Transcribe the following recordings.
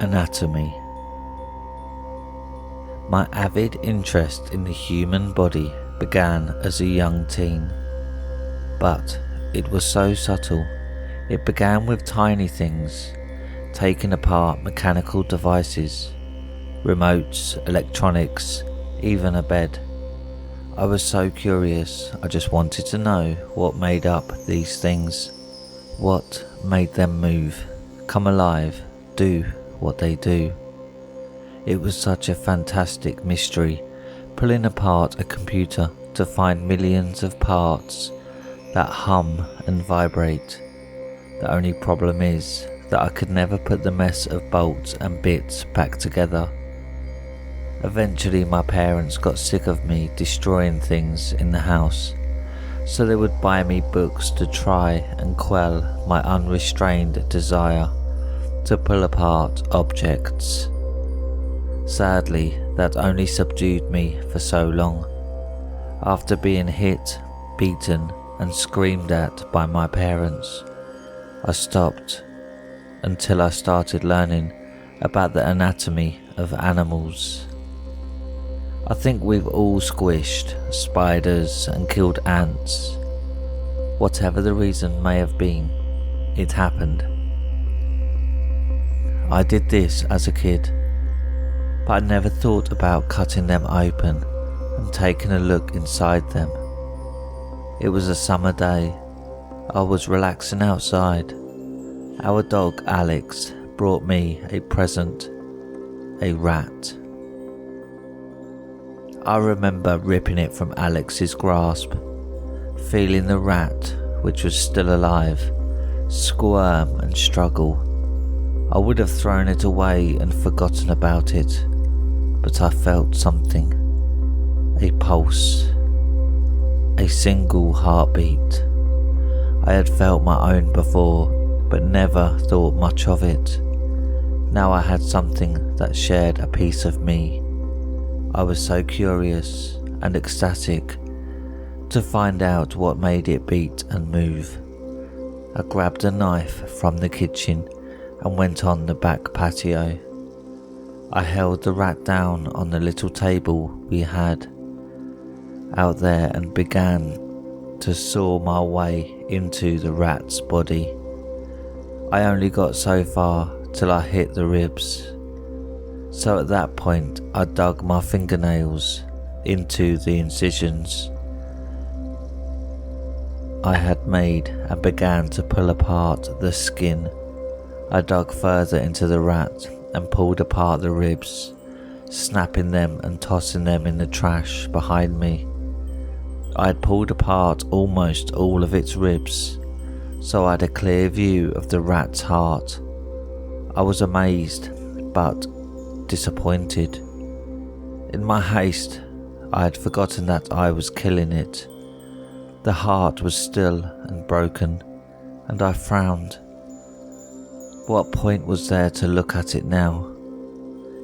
Anatomy. My avid interest in the human body began as a young teen, but it was so subtle. It began with tiny things, taking apart mechanical devices, remotes, electronics, even a bed. I was so curious, I just wanted to know what made up these things, what made them move, come alive, do what they do. It was such a fantastic mystery, pulling apart a computer to find millions of parts that hum and vibrate. The only problem is that I could never put the mess of bolts and bits back together. Eventually my parents got sick of me destroying things in the house, so they would buy me books to try and quell my unrestrained desire to pull apart objects. Sadly, that only subdued me for so long. After being hit, beaten and screamed at by my parents, I stopped until I started learning about the anatomy of animals. I think we've all squished spiders and killed ants. Whatever the reason may have been, it happened. I did this as a kid, but I never thought about cutting them open and taking a look inside them. It was a summer day. I was relaxing outside. Our dog Alex brought me a present, a rat. I remember ripping it from Alex's grasp, feeling the rat, which was still alive, squirm and struggle. I would have thrown it away and forgotten about it, but I felt something, a pulse, a single heartbeat. I had felt my own before, but never thought much of it. Now I had something that shared a piece of me. I was so curious and ecstatic to find out what made it beat and move. I grabbed a knife from the kitchen and went on the back patio. I held the rat down on the little table we had out there and began to saw my way into the rat's body. I only got so far till I hit the ribs. So at that point I dug my fingernails into the incisions I had made and began to pull apart the skin. I dug further into the rat and pulled apart the ribs, snapping them and tossing them in the trash behind me. I had pulled apart almost all of its ribs, so I had a clear view of the rat's heart. I was amazed, but disappointed. In my haste, I had forgotten that I was killing it. The heart was still and broken, and I frowned. What point was there to look at it now?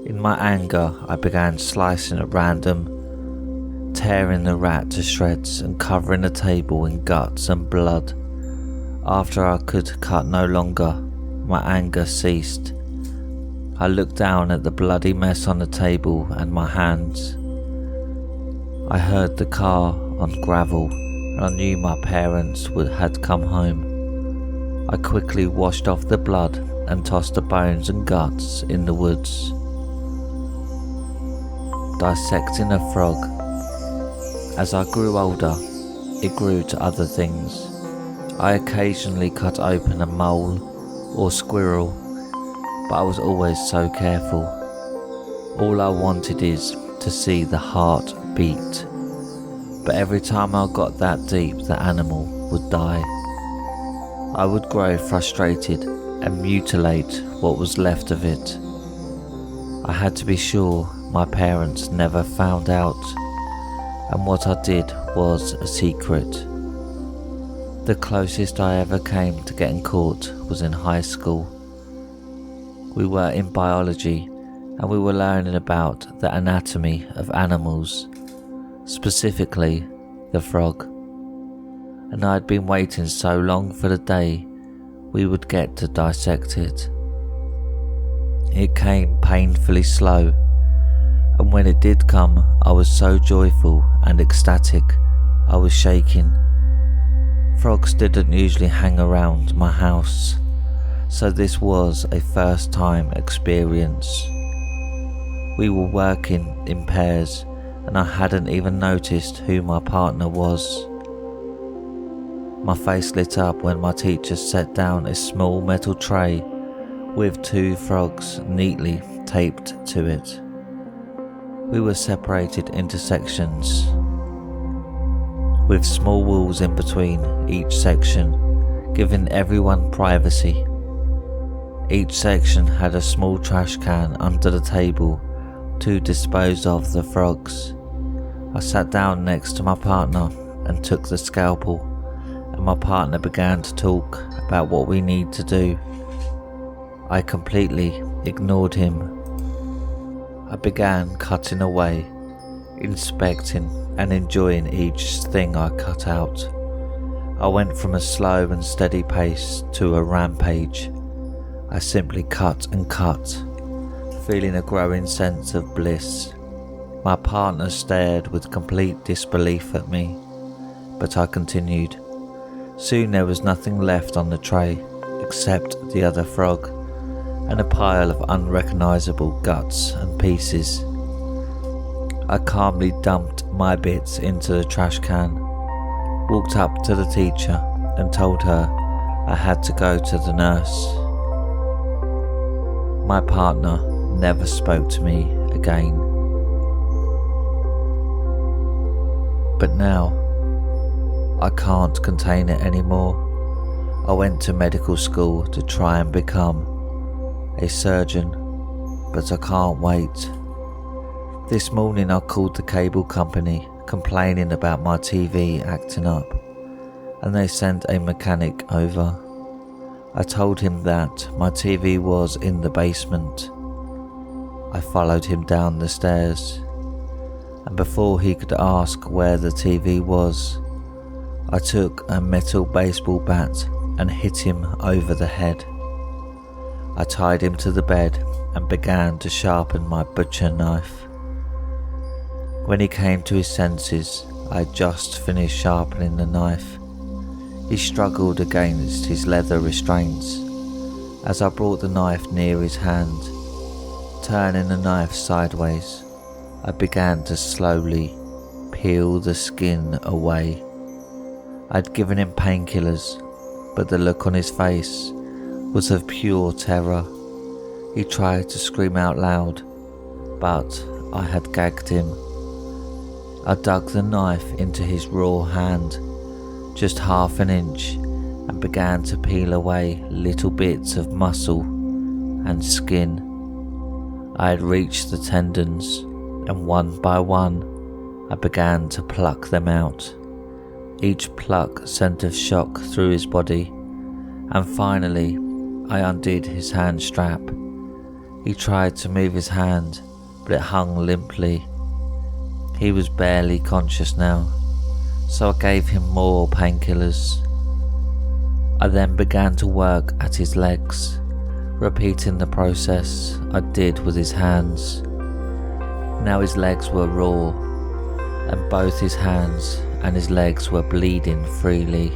In my anger, I began slicing at random, tearing the rat to shreds and covering the table in guts and blood. After I could cut no longer, my anger ceased. I looked down at the bloody mess on the table and my hands. I heard the car on gravel and I knew my parents had come home. I quickly washed off the blood and tossed the bones and guts in the woods. Dissecting a frog. As I grew older, it grew to other things. I occasionally cut open a mole or squirrel, but I was always so careful. All I wanted is to see the heart beat, but every time I got that deep, the animal would die. I would grow frustrated and mutilate what was left of it. I had to be sure my parents never found out, and what I did was a secret. The closest I ever came to getting caught was in high school. We were in biology and we were learning about the anatomy of animals, specifically the frog. And I'd been waiting so long for the day we would get to dissect it. It came painfully slow, and when it did come, I was so joyful and ecstatic, I was shaking. Frogs didn't usually hang around my house, so this was a first-time experience. We were working in pairs, and I hadn't even noticed who my partner was. My face lit up when my teacher set down a small metal tray with 2 frogs neatly taped to it. We were separated into sections, with small walls in between each section, giving everyone privacy. Each section had a small trash can under the table to dispose of the frogs. I sat down next to my partner and took the scalpel, and my partner began to talk about what we need to do. I completely ignored him. I began cutting away, inspecting and enjoying each thing I cut out. I went from a slow and steady pace to a rampage. I simply cut and cut, feeling a growing sense of bliss. My partner stared with complete disbelief at me, but I continued. Soon there was nothing left on the tray except the other frog and a pile of unrecognisable guts and pieces. I calmly dumped my bits into the trash can, walked up to the teacher and told her I had to go to the nurse. My partner never spoke to me again. But now, I can't contain it anymore. I went to medical school to try and become a surgeon, but I can't wait. This morning I called the cable company complaining about my TV acting up, and they sent a mechanic over. I told him that my TV was in the basement. I followed him down the stairs, and before he could ask where the TV was, I took a metal baseball bat and hit him over the head. I tied him to the bed and began to sharpen my butcher knife. When he came to his senses, I had just finished sharpening the knife. He struggled against his leather restraints as I brought the knife near his hand. Turning the knife sideways, I began to slowly peel the skin away. I'd given him painkillers, but the look on his face was of pure terror. He tried to scream out loud, but I had gagged him. I dug the knife into his raw hand, just half an inch, and began to peel away little bits of muscle and skin. I had reached the tendons, and one by one I began to pluck them out. Each pluck sent a shock through his body, and finally I undid his hand strap. He tried to move his hand, but it hung limply. He was barely conscious now, so I gave him more painkillers. I then began to work at his legs, repeating the process I did with his hands. Now his legs were raw, and both his hands and his legs were bleeding freely.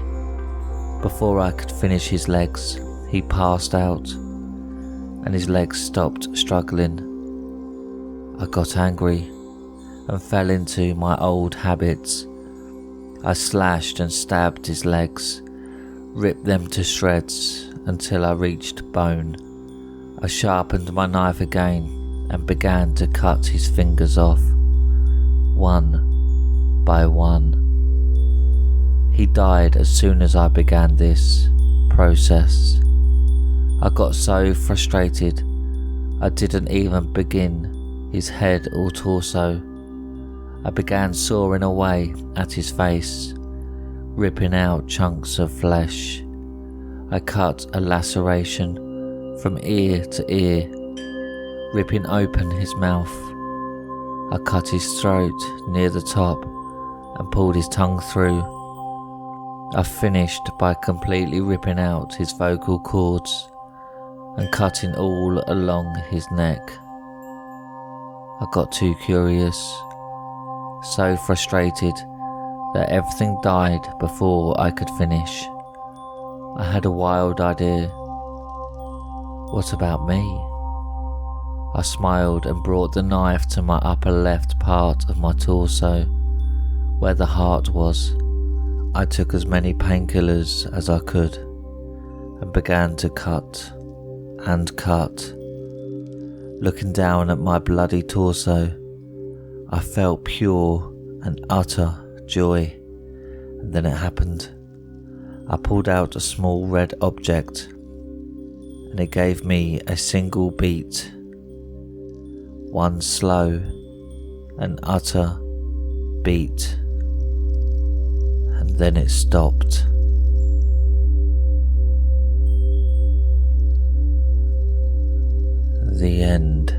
Before I could finish his legs, he passed out, and his legs stopped struggling. I got angry and fell into my old habits. I slashed and stabbed his legs, ripped them to shreds until I reached bone. I sharpened my knife again and began to cut his fingers off, one by one. He died as soon as I began this process. I got so frustrated I didn't even begin his head or torso. I began sawing away at his face, ripping out chunks of flesh. I cut a laceration from ear to ear, ripping open his mouth. I cut his throat near the top and pulled his tongue through. I finished by completely ripping out his vocal cords. and cutting all along his neck. I got too curious, so frustrated that everything died before I could finish. I had a wild idea. What about me? I smiled and brought the knife to my upper left part of my torso, where the heart was. I took as many painkillers as I could and began to cut and cut. Looking down at my bloody torso, I felt pure and utter joy, and then it happened. I pulled out a small red object, and it gave me a single beat, one slow and utter beat, and then it stopped. The end.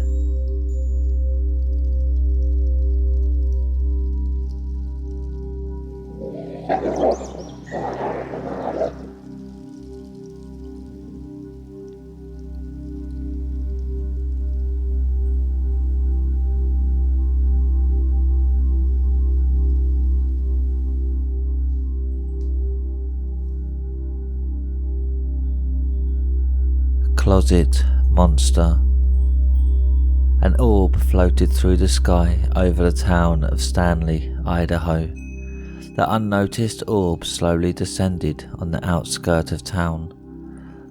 Closet monster. An orb floated through the sky over the town of Stanley, Idaho. The unnoticed orb slowly descended on the outskirts of town.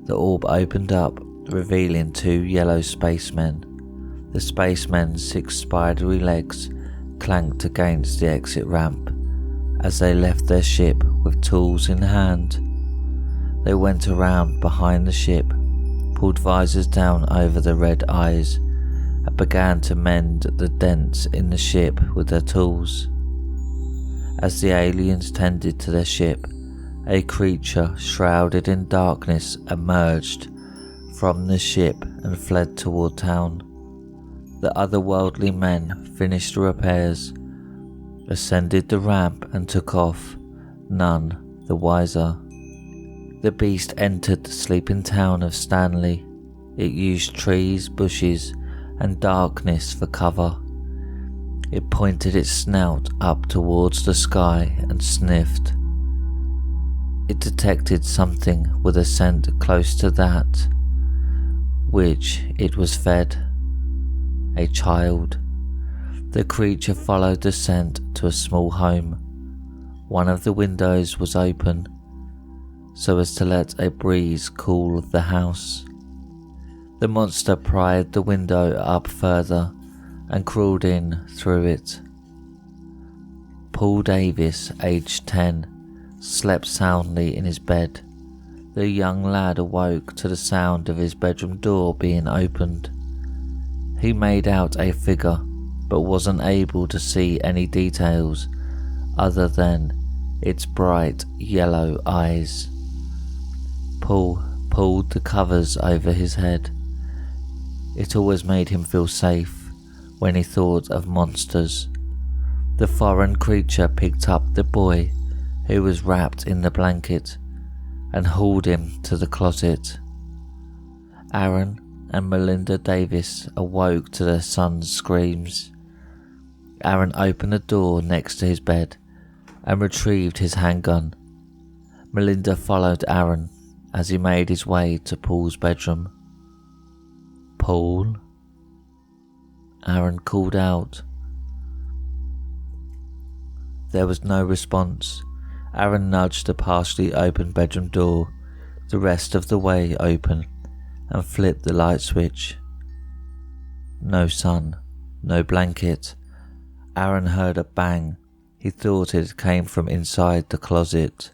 The orb opened up, revealing two yellow spacemen. The spacemen's 6 spidery legs clanked against the exit ramp as they left their ship with tools in hand. They went around behind the ship, pulled visors down over the red eyes, and began to mend the dents in the ship with their tools. As the aliens tended to their ship, a creature shrouded in darkness emerged from the ship and fled toward town. The otherworldly men finished the repairs, ascended the ramp and took off, none the wiser. The beast entered the sleeping town of Stanley. It used trees, bushes, and darkness for cover. It pointed its snout up towards the sky and sniffed. It detected something with a scent close to that which it was fed. A child. The creature followed the scent to a small home. One of the windows was open, so as to let a breeze cool the house. The monster pried the window up further and crawled in through it. Paul Davis, aged 10, slept soundly in his bed. The young lad awoke to the sound of his bedroom door being opened. He made out a figure, but wasn't able to see any details other than its bright yellow eyes. Paul pulled the covers over his head. It always made him feel safe when he thought of monsters. The foreign creature picked up the boy who was wrapped in the blanket and hauled him to the closet. Aaron and Melinda Davis awoke to their son's screams. Aaron opened the door next to his bed and retrieved his handgun. Melinda followed Aaron as he made his way to Paul's bedroom. "Paul?" Aaron called out. There was no response. Aaron nudged the partially open bedroom door the rest of the way open and flipped the light switch. No sun, no blanket. Aaron heard a bang. He thought it came from inside the closet.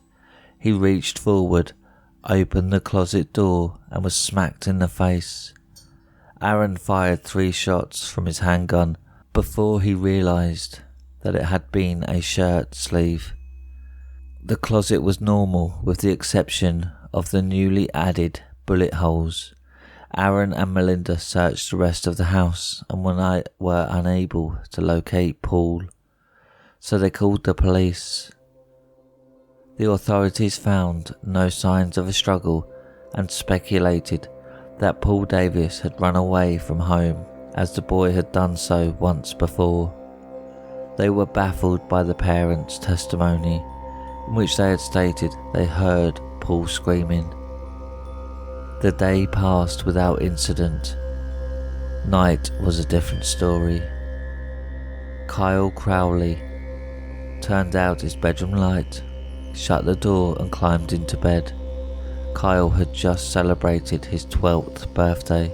He reached forward, opened the closet door, and was smacked in the face. Aaron fired 3 shots from his handgun before he realized that it had been a shirt sleeve. The closet was normal with the exception of the newly added bullet holes. Aaron and Melinda searched the rest of the house and were unable to locate Paul, so they called the police. The authorities found no signs of a struggle and speculated that Paul Davis had run away from home as the boy had done so once before. They were baffled by the parents' testimony, in which they had stated they heard Paul screaming. The day passed without incident. Night was a different story. Kyle Crowley turned out his bedroom light, shut the door and climbed into bed. Kyle had just celebrated his 12th birthday.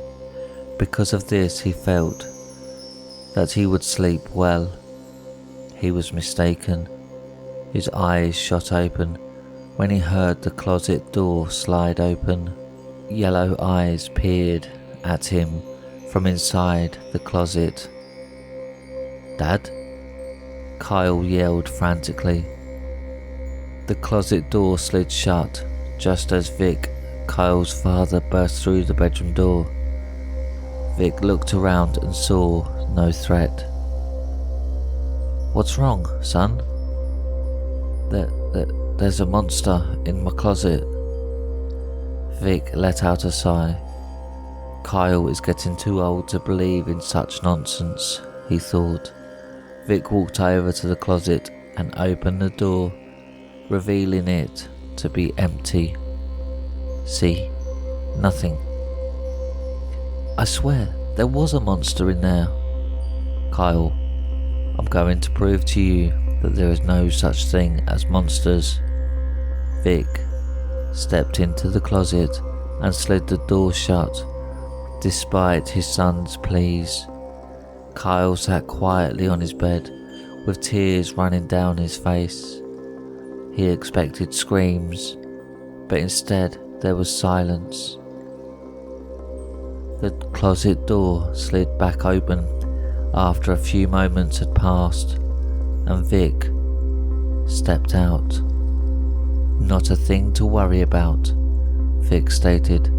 Because of this, he felt that he would sleep well. He was mistaken. His eyes shot open when he heard the closet door slide open. Yellow eyes peered at him from inside the closet. "Dad?" Kyle yelled frantically. The closet door slid shut just as Vic, Kyle's father, burst through the bedroom door. Vic looked around and saw no threat. "What's wrong, son?" There's a monster in my closet." Vic let out a sigh. Kyle is getting too old to believe in such nonsense, he thought. Vic walked over to the closet and opened the door, revealing it to be empty. "See? Nothing." "I swear, there was a monster in there." "Kyle, I'm going to prove to you that there is no such thing as monsters." Vic stepped into the closet and slid the door shut, despite his son's pleas. Kyle sat quietly on his bed, with tears running down his face. He expected screams, but instead there was silence. The closet door slid back open after a few moments had passed, and Vic stepped out. "Not a thing to worry about," Vic stated.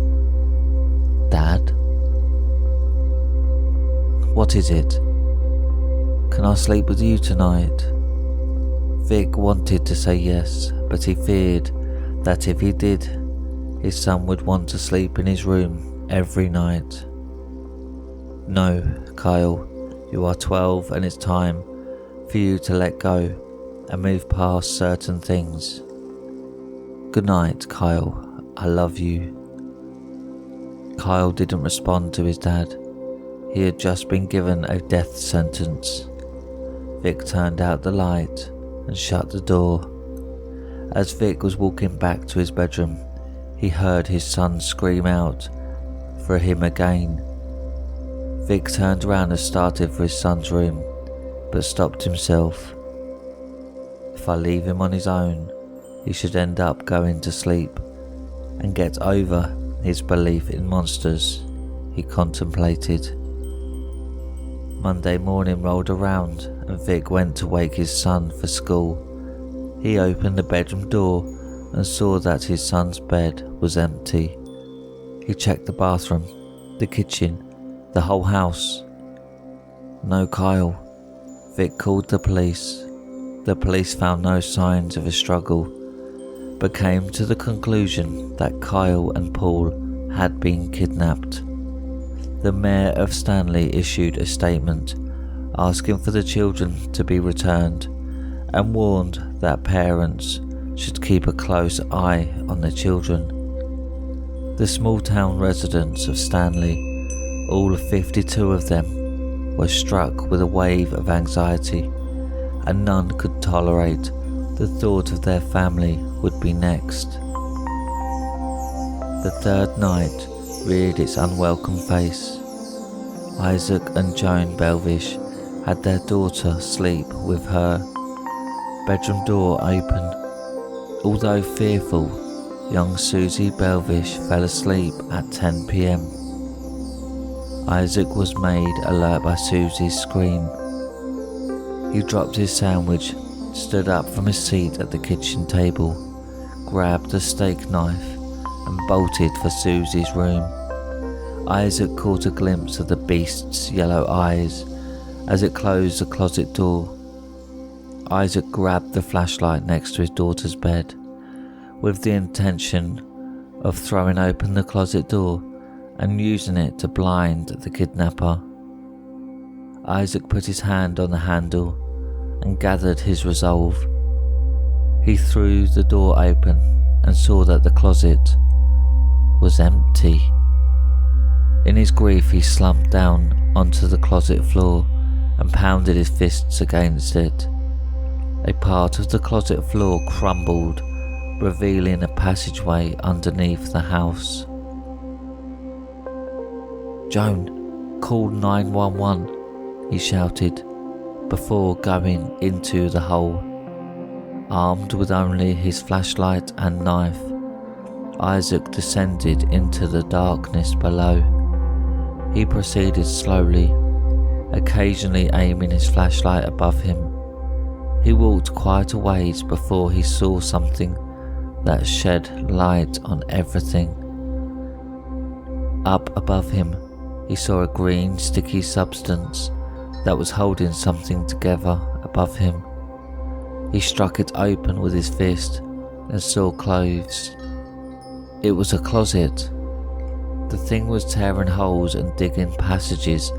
"Dad?" "What is it? Can I sleep with you tonight?" Vic wanted to say yes, but he feared that if he did, his son would want to sleep in his room every night. "No, Kyle, you are 12 and it's time for you to let go and move past certain things. Good night, Kyle. I love you." Kyle didn't respond to his dad. He had just been given a death sentence. Vic turned out the light and shut the door. As Vic was walking back to his bedroom, he heard his son scream out for him again. Vic turned around and started for his son's room, but stopped himself. If I leave him on his own, he should end up going to sleep and get over his belief in monsters, he contemplated. Monday morning rolled around and Vic went to wake his son for school. He opened the bedroom door and saw that his son's bed was empty. He checked the bathroom, the kitchen, the whole house. No Kyle. Vic called the police. The police found no signs of a struggle, but came to the conclusion that Kyle and Paul had been kidnapped. The mayor of Stanley issued a statement asking for the children to be returned and warned that parents should keep a close eye on their children. The small town residents of Stanley, all 52 of them, were struck with a wave of anxiety, and none could tolerate the thought of their family would be next. The third night reared its unwelcome face. Isaac and Joan Belvish had their daughter sleep with her. Bedroom door open. Although fearful, young Susie Belvish fell asleep at 10 p.m. Isaac was made alert by Susie's scream. He dropped his sandwich, stood up from his seat at the kitchen table, grabbed a steak knife and bolted for Susie's room. Isaac caught a glimpse of the beast's yellow eyes as it closed the closet door. Isaac grabbed the flashlight next to his daughter's bed with the intention of throwing open the closet door and using it to blind the kidnapper. Isaac put his hand on the handle and gathered his resolve. He threw the door open and saw that the closet was empty. In his grief, he slumped down onto the closet floor and pounded his fists against it. A part of the closet floor crumbled, revealing a passageway underneath the house. "Joan, call 911, he shouted before going into the hole. Armed with only his flashlight and knife, Isaac descended into the darkness below. He proceeded slowly, occasionally aiming his flashlight above him. He walked quite a ways before he saw something that shed light on everything. Up above him, he saw a green, sticky substance that was holding something together above him. He struck it open with his fist and saw clothes. It was a closet. The thing was tearing holes and digging passages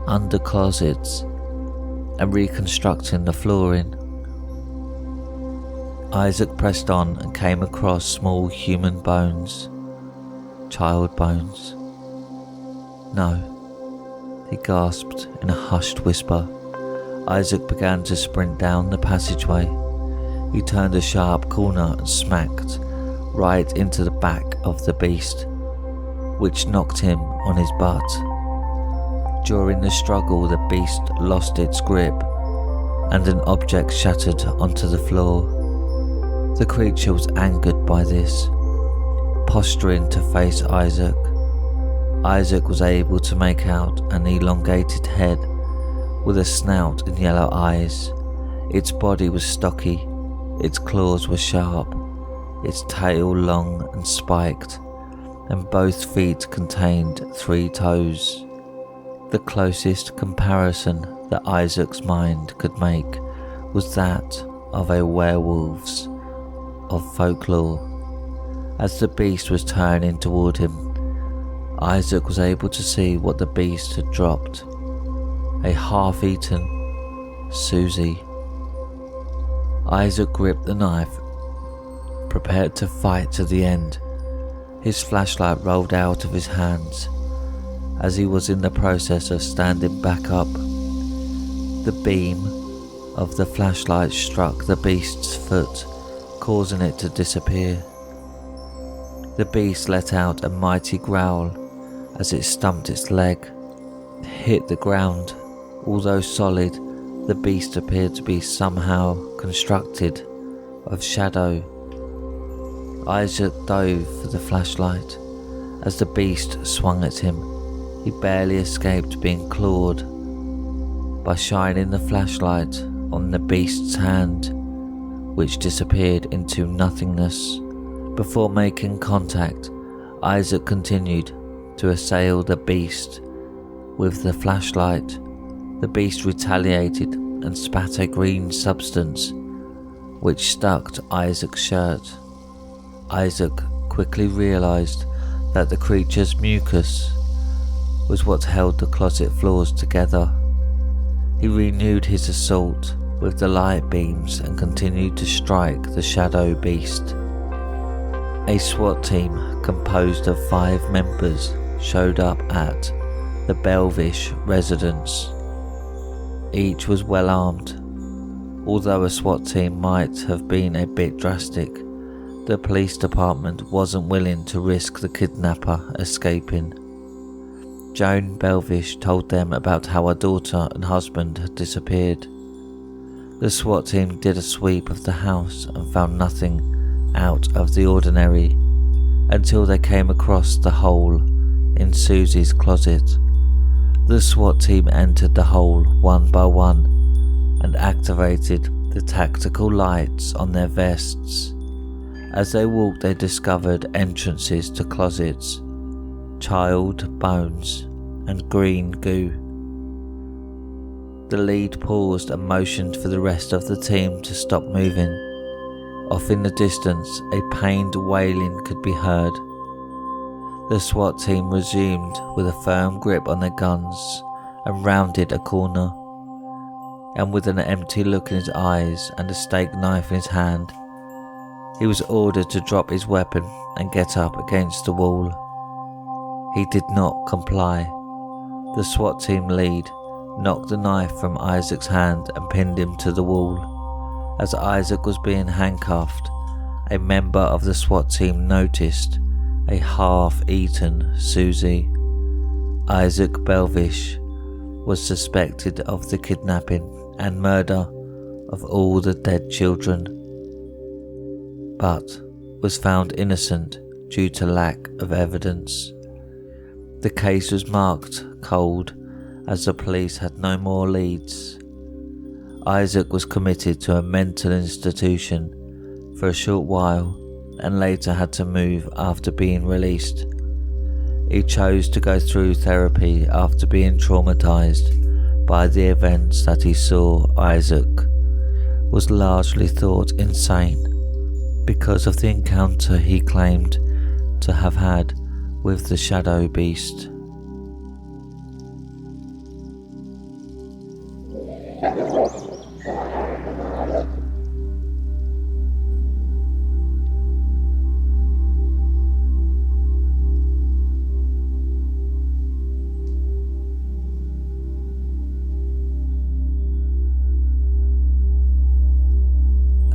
under closets and reconstructing the flooring. Isaac pressed on and came across small human bones. Child bones. "No," he gasped in a hushed whisper. Isaac began to sprint down the passageway. He turned a sharp corner and smacked right into the back of the beast, which knocked him on his butt. During the struggle, the beast lost its grip and an object shattered onto the floor. The creature was angered by this, posturing to face Isaac. Isaac was able to make out an elongated head with a snout and yellow eyes. Its body was stocky, its claws were sharp, its tail long and spiked, and both feet contained 3 toes. The closest comparison that Isaac's mind could make was that of a werewolf's of folklore. As the beast was turning toward him, Isaac was able to see what the beast had dropped: a half-eaten Susie. Isaac gripped the knife, prepared to fight to the end. His flashlight rolled out of his hands as he was in the process of standing back up. The beam of the flashlight struck the beast's foot, causing it to disappear. The beast let out a mighty growl as it stumped its leg, hit the ground. Although solid, the beast appeared to be somehow constructed of shadow. Isaac dove for the flashlight. As the beast swung at him, he barely escaped being clawed. By shining the flashlight on the beast's hand, which disappeared into nothingness. Before making contact, Isaac continued to assail the beast with the flashlight. The beast retaliated and spat a green substance, which stuck to Isaac's shirt. Isaac quickly realized that the creature's mucus was what held the closet floors together. He renewed his assault with the light beams and continued to strike the shadow beast. A SWAT team composed of 5 members showed up at the Belvish residence. Each was well armed. Although a SWAT team might have been a bit drastic, the police department wasn't willing to risk the kidnapper escaping. Joan Belvish told them about how her daughter and husband had disappeared. The SWAT team did a sweep of the house and found nothing out of the ordinary until they came across the hole in Susie's closet. The SWAT team entered the hole one by one and activated the tactical lights on their vests. As they walked, they discovered entrances to closets, child bones, and green goo. The lead paused and motioned for the rest of the team to stop moving. Off in the distance, a pained wailing could be heard. The SWAT team resumed with a firm grip on their guns and rounded a corner, and with an empty look in his eyes and a steak knife in his hand, he was ordered to drop his weapon and get up against the wall. He did not comply. The SWAT team lead knocked the knife from Isaac's hand and pinned him to the wall. As Isaac was being handcuffed, a member of the SWAT team noticed a half-eaten Susie. Isaac Belvish was suspected of the kidnapping and murder of all the dead children, but was found innocent due to lack of evidence. The case was marked cold as the police had no more leads. Isaac was committed to a mental institution for a short while and later had to move after being released. He chose to go through therapy after being traumatized by the events that he saw. Isaac was largely thought insane because of the encounter he claimed to have had with the shadow beast.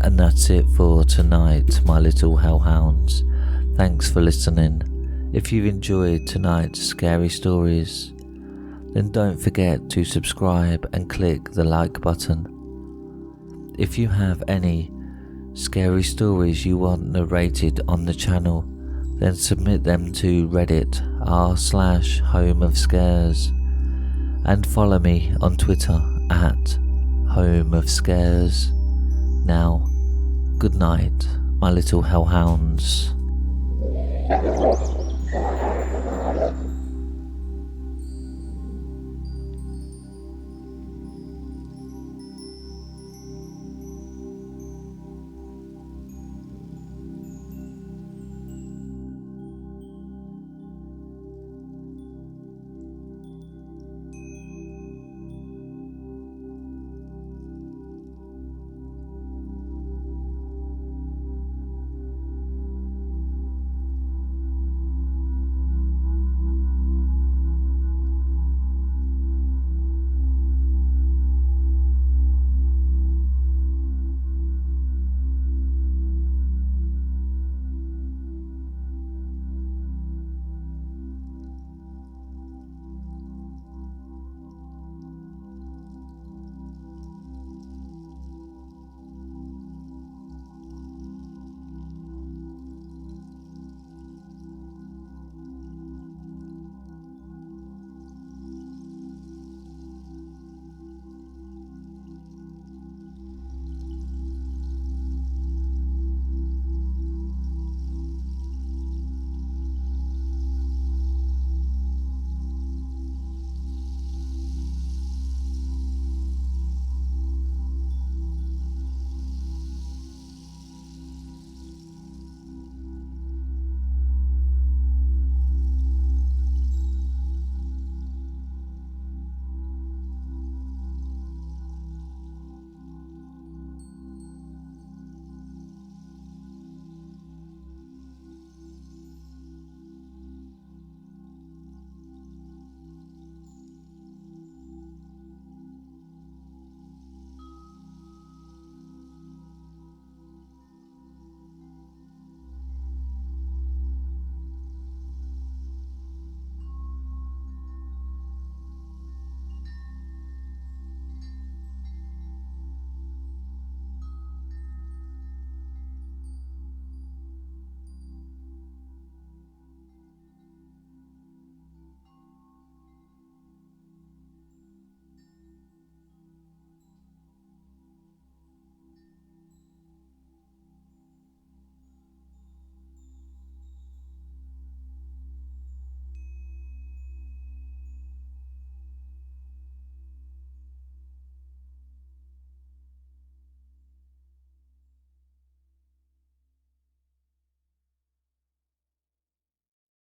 And that's it for tonight, my little hellhounds. Thanks for listening. If you enjoyed tonight's scary stories, then don't forget to subscribe and click the like button. If you have any scary stories you want narrated on the channel, then submit them to Reddit r/homeofscares and follow me on Twitter at homeofscares. Now, good night, my little hellhounds.